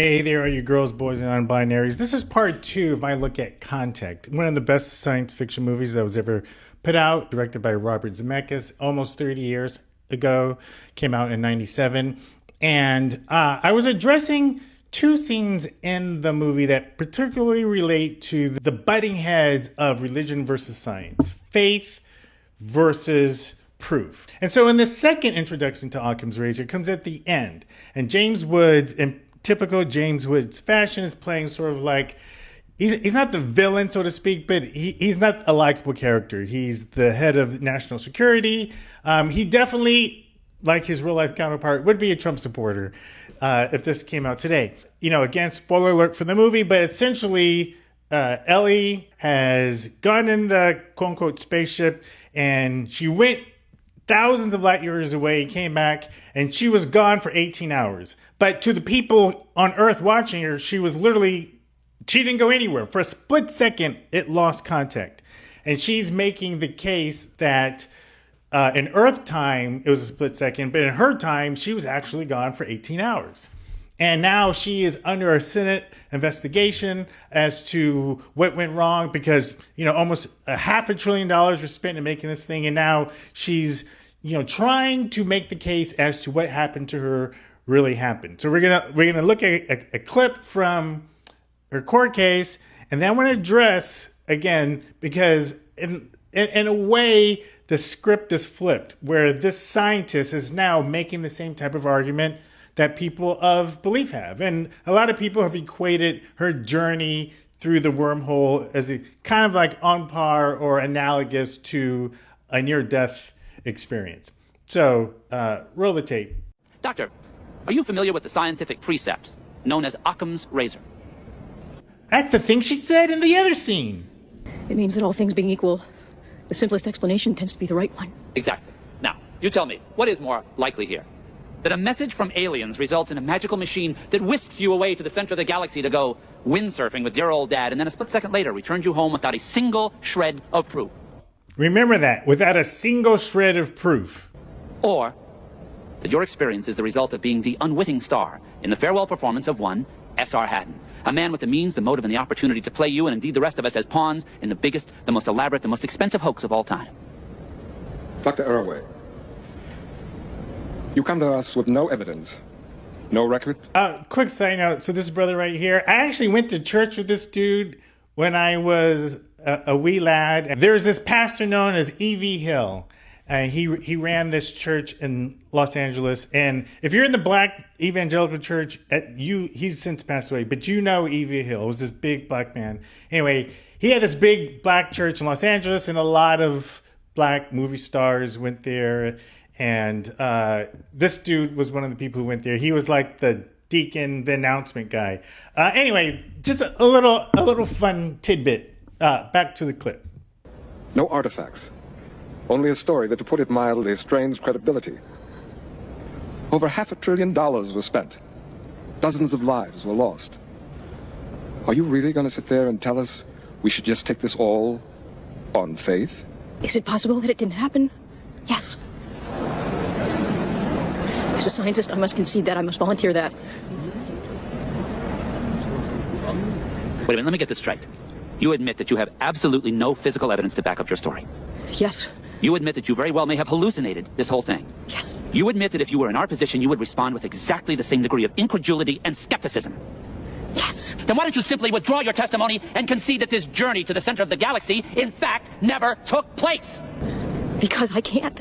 Hey there, all you girls, boys, and non-binaries. This is part 2 of my look at Contact, one of the best science fiction movies that was ever put out, directed by Robert Zemeckis almost 30 years ago, came out in 97. And I was addressing two scenes in the movie that particularly relate to the butting heads of religion versus science, faith versus proof. And so in the second introduction to Occam's razor, it comes at the end. And James Woods, in typical James Woods fashion, is playing sort of like, he's not the villain, so to speak, but he's not a likable character. He's the head of national security. He definitely, like his real life counterpart, would be a Trump supporter if this came out today. You know, again, spoiler alert for the movie, but essentially Ellie has gone in the quote unquote spaceship and she went thousands of light years away, came back, and she was gone for 18 hours. But to the people on Earth watching her, she didn't go anywhere. For a split second, it lost contact. And she's making the case that in Earth time, it was a split second, but in her time, she was actually gone for 18 hours. And now she is under a Senate investigation as to what went wrong because, you know, almost $500 billion was spent in making this thing. And now she's, you know, trying to make the case as to what happened to her really happened. So we're gonna look at a clip from her court case, and then I want to address again, because in a way, the script is flipped, where this scientist is now making the same type of argument that people of belief have. And a lot of people have equated her journey through the wormhole as a kind of like on par or analogous to a near-death experience. So, roll the tape. Doctor, are you familiar with the scientific precept known as Occam's razor? That's the thing she said in the other scene. It means that all things being equal, the simplest explanation tends to be the right one. Exactly. Now, you tell me, what is more likely here? That a message from aliens results in a magical machine that whisks you away to the center of the galaxy to go windsurfing with dear old dad, and then a split second later returns you home without a single shred of proof. Remember that, without a single shred of proof. Or that your experience is the result of being the unwitting star in the farewell performance of one S.R. Haddon, a man with the means, the motive, and the opportunity to play you and indeed the rest of us as pawns in the biggest, the most elaborate, the most expensive hoax of all time. Dr. Irway, you come to us with no evidence, no record? Quick side note. So this brother right here, I actually went to church with this dude when I was a wee lad. There's this pastor known as E.V. Hill. He ran this church in Los Angeles. And if you're in the black evangelical church, he's since passed away, but you know E.V. Hill. It was this big black man. Anyway, he had this big black church in Los Angeles, and a lot of black movie stars went there. And this dude was one of the people who went there. He was like the deacon, the announcement guy. Anyway, just a little fun tidbit. Back to the clip. No artifacts. Only a story that, to put it mildly, strains credibility. Over $500 billion was spent. Dozens of lives were lost. Are you really going to sit there and tell us we should just take this all on faith? Is it possible that it didn't happen? Yes. As a scientist, I must concede that. I must volunteer that. Wait a minute, let me get this straight. You admit that you have absolutely no physical evidence to back up your story. Yes. You admit that you very well may have hallucinated this whole thing. Yes. You admit that if you were in our position, you would respond with exactly the same degree of incredulity and skepticism. Yes. Then why don't you simply withdraw your testimony and concede that this journey to the center of the galaxy, in fact, never took place? Because I can't.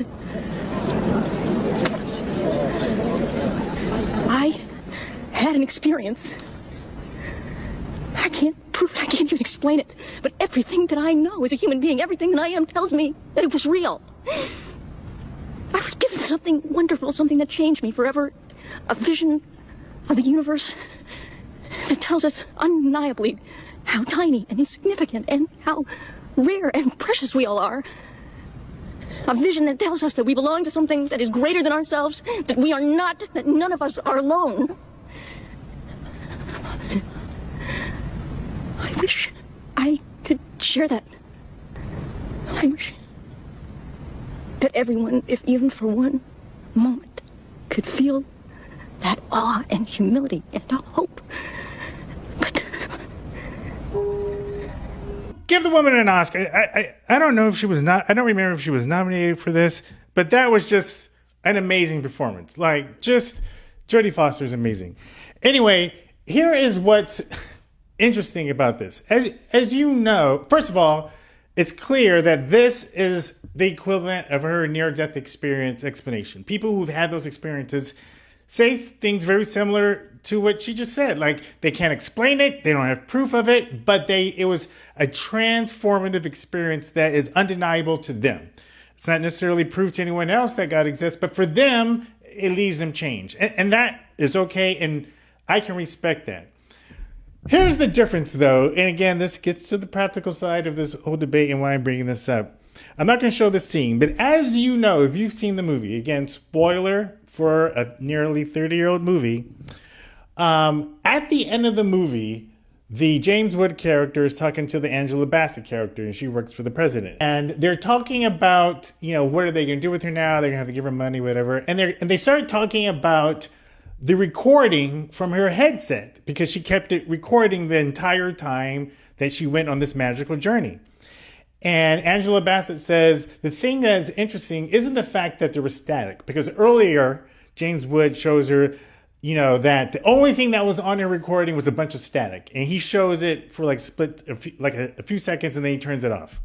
I had an experience. I can't prove it. I can't even explain it. But everything that I know as a human being, everything that I am tells me that it was real. I was given something wonderful, something that changed me forever. A vision of the universe that tells us undeniably how tiny and insignificant and how rare and precious we all are. A vision that tells us that we belong to something that is greater than ourselves, that we are not, that none of us are alone. I wish I could share that. I wish that everyone, if even for one moment, could feel that awe and humility and hope give the woman an Oscar. I don't know if she was not. I don't remember if she was nominated for this, but that was just an amazing performance. Like, just Jodie Foster is amazing. Anyway, here is what's interesting about this. As you know, first of all, it's clear that this is the equivalent of her near-death experience explanation. People who've had those experiences say things very similar to what she just said. Like, they can't explain it, they don't have proof of it, but it was a transformative experience that is undeniable to them. It's not necessarily proof to anyone else that God exists, but for them, it leaves them changed. And that is okay, and I can respect that. Here's the difference, though, and again, this gets to the practical side of this whole debate and why I'm bringing this up. I'm not going to show the scene, but as you know, if you've seen the movie, again, spoiler for a nearly 30-year-old movie, at the end of the movie, the James Wood character is talking to the Angela Bassett character, and she works for the president. And they're talking about, what are they going to do with her now? They're going to have to give her money, whatever. And they start talking about the recording from her headset, because she kept it recording the entire time that she went on this magical journey. And Angela Bassett says, the thing that's interesting isn't the fact that there was static, because earlier James Wood shows her, that the only thing that was on her recording was a bunch of static. And he shows it for a few seconds, and then he turns it off.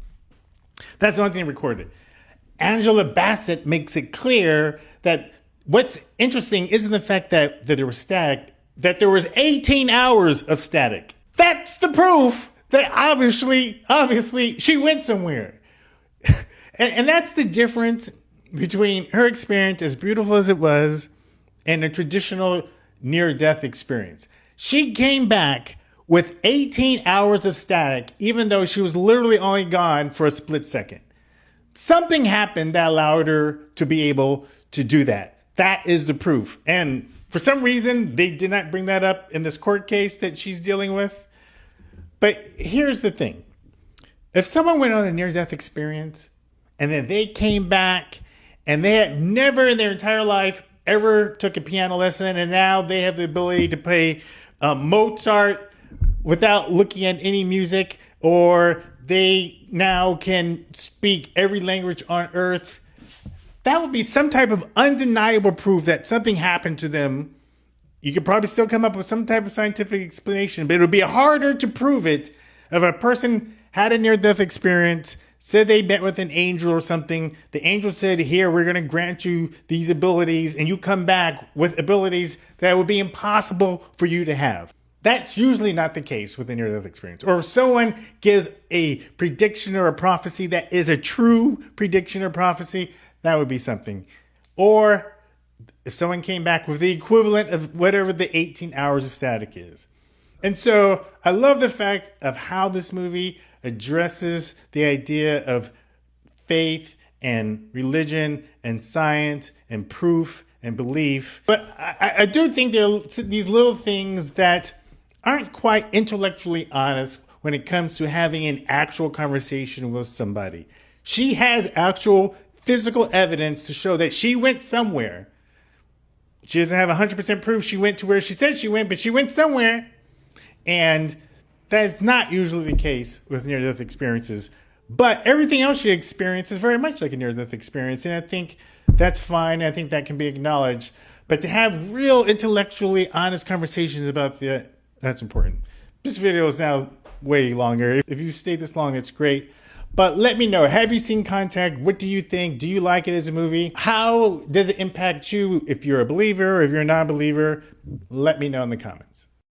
That's the only thing recorded. Angela Bassett makes it clear that what's interesting isn't the fact that there was static, that there was 18 hours of static. That's the proof that obviously she went somewhere. and that's the difference between her experience, as beautiful as it was, and a traditional near-death experience. She came back with 18 hours of static, even though she was literally only gone for a split second. Something happened that allowed her to be able to do that. That is the proof. And for some reason, they did not bring that up in this court case that she's dealing with. But here's the thing. If someone went on a near-death experience and then they came back and they had never in their entire life ever took a piano lesson, and now they have the ability to play Mozart without looking at any music, or they now can speak every language on earth, that would be some type of undeniable proof that something happened to them. You could probably still come up with some type of scientific explanation, but it would be harder to prove it if a person had a near-death experience, said they met with an angel or something. The angel said, here, we're going to grant you these abilities, and you come back with abilities that would be impossible for you to have. That's usually not the case with a near-death experience. Or if someone gives a prediction or a prophecy that is a true prediction or prophecy, that would be something. Or if someone came back with the equivalent of whatever the 18 hours of static is. And so I love the fact of how this movie addresses the idea of faith and religion and science and proof and belief. But I do think there are these little things that aren't quite intellectually honest when it comes to having an actual conversation with somebody. She has actual physical evidence to show that she went somewhere. She doesn't have 100% proof she went to where she said she went, but she went somewhere. And that is not usually the case with near-death experiences. But everything else she experiences is very much like a near-death experience. And I think that's fine. I think that can be acknowledged. But to have real intellectually honest conversations about that, that's important. This video is now way longer. If you've stayed this long, it's great. But let me know, have you seen Contact? What do you think? Do you like it as a movie? How does it impact you if you're a believer or if you're a non-believer? Let me know in the comments.